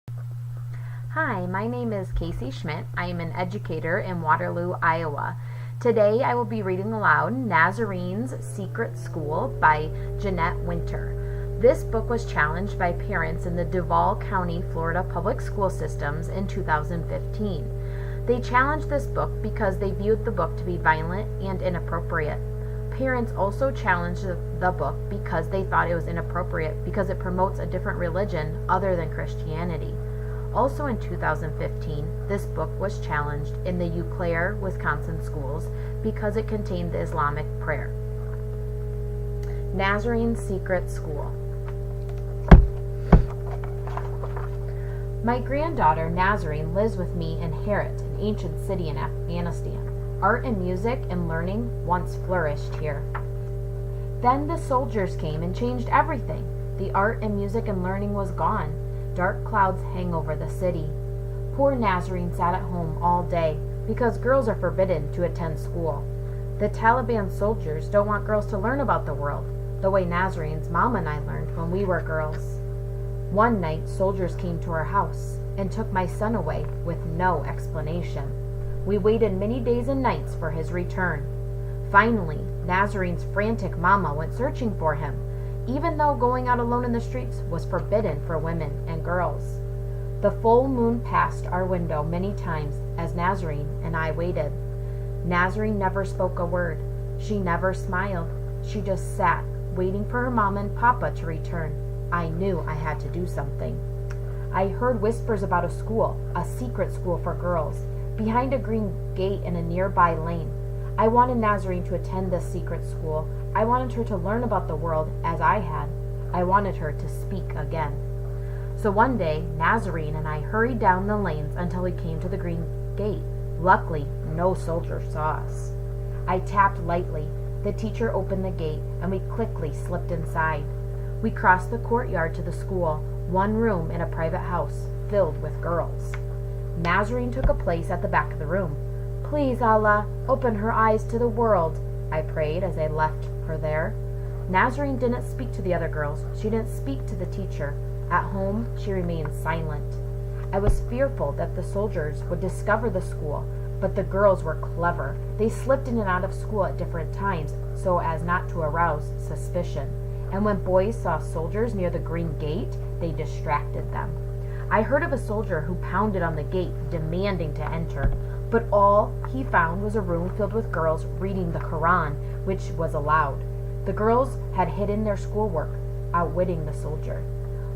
Hi, my name is Casey Schmidt. I am an educator in Waterloo, Iowa. Today I will be reading aloud Nasreen's Secret School by Jeanette Winter. This book was challenged by parents in the Duval County, Florida public school systems in 2015. They challenged this book because they viewed the book to be violent and inappropriate. Parents also challenged the book because they thought it was inappropriate because it promotes a different religion other than Christianity. Also in 2015, this book was challenged in the Eau Claire, Wisconsin schools because it contained the Islamic prayer. Nasreen's Secret School. My granddaughter Nasreen lives with me in Herat, an ancient city in Afghanistan. Art and music and learning once flourished here. Then the soldiers came and changed everything. The art and music and learning was gone. Dark clouds hang over the city. Poor Nasreen sat at home all day because girls are forbidden to attend school. The Taliban soldiers don't want girls to learn about the world, the way Nasreen's mom and I learned when we were girls. One night, soldiers came to our house and took my son away with no explanation. We waited many days and nights for his return. Finally, Nasreen's frantic mama went searching for him, even though going out alone in the streets was forbidden for women and girls. The full moon passed our window many times as Nasreen and I waited. Nasreen never spoke a word. She never smiled. She just sat, waiting for her mama and papa to return. I knew I had to do something. I heard whispers about a school, a secret school for girls, behind a green gate in a nearby lane. I wanted Nasreen to attend this secret school. I wanted her to learn about the world as I had. I wanted her to speak again. So one day, Nasreen and I hurried down the lanes until we came to the green gate. Luckily, no soldier saw us. I tapped lightly. The teacher opened the gate, and we quickly slipped inside. We crossed the courtyard to the school, one room in a private house filled with girls. Nasreen took a place at the back of the room. Please, Allah, open her eyes to the world, I prayed as I left her there. Nasreen didn't speak to the other girls. She didn't speak to the teacher. At home, she remained silent. I was fearful that the soldiers would discover the school, but the girls were clever. They slipped in and out of school at different times so as not to arouse suspicion. And when boys saw soldiers near the green gate, they distracted them. I heard of a soldier who pounded on the gate, demanding to enter. But all he found was a room filled with girls reading the Quran, which was allowed. The girls had hidden their schoolwork, outwitting the soldier.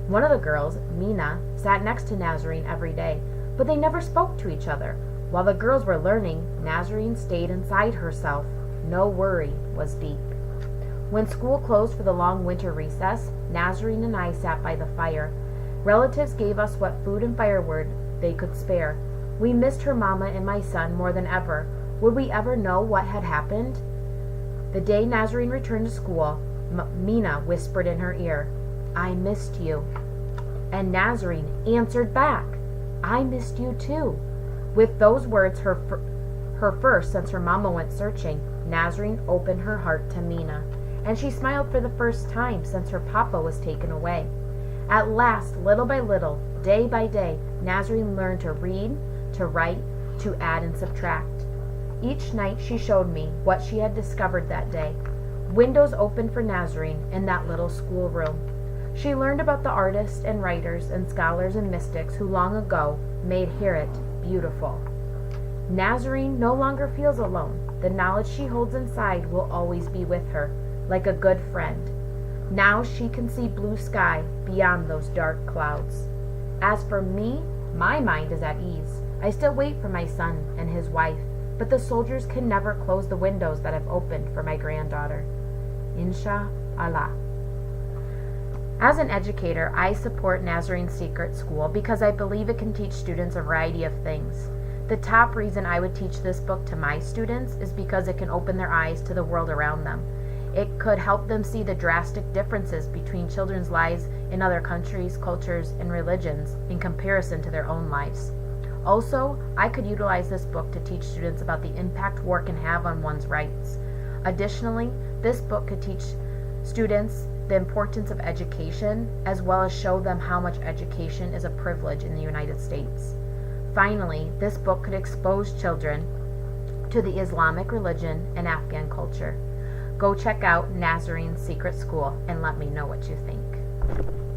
One of the girls, Mina, sat next to Nasreen every day, but they never spoke to each other. While the girls were learning, Nasreen stayed inside herself. No worry was deep. When school closed for the long winter recess, Nasreen and I sat by the fire. Relatives gave us what food and firewood they could spare. We missed her mama and my son more than ever. Would we ever know what had happened? The day Nasreen returned to school, Mina whispered in her ear, I missed you. And Nasreen answered back, I missed you too. With those words, her first since her mama went searching, Nasreen opened her heart to Mina, and she smiled for the first time since her papa was taken away. At last, little by little, day by day, Nasreen learned to read, to write, to add and subtract. Each night she showed me what she had discovered that day. Windows opened for Nasreen in that little schoolroom. She learned about the artists and writers and scholars and mystics who long ago made Herat beautiful. Nasreen no longer feels alone. The knowledge she holds inside will always be with her, like a good friend. Now she can see blue sky beyond those dark clouds. As for me, my mind is at ease. I still wait for my son and his wife, but the soldiers can never close the windows that I've opened for my granddaughter. Inshallah. As an educator, I support Nasreen's Secret School because I believe it can teach students a variety of things. The top reason I would teach this book to my students is because it can open their eyes to the world around them. It could help them see the drastic differences between children's lives in other countries, cultures, and religions in comparison to their own lives. Also, I could utilize this book to teach students about the impact war can have on one's rights. Additionally, this book could teach students the importance of education, as well as show them how much education is a privilege in the United States. Finally, this book could expose children to the Islamic religion and Afghan culture. Go check out Nasreen's Secret School and let me know what you think.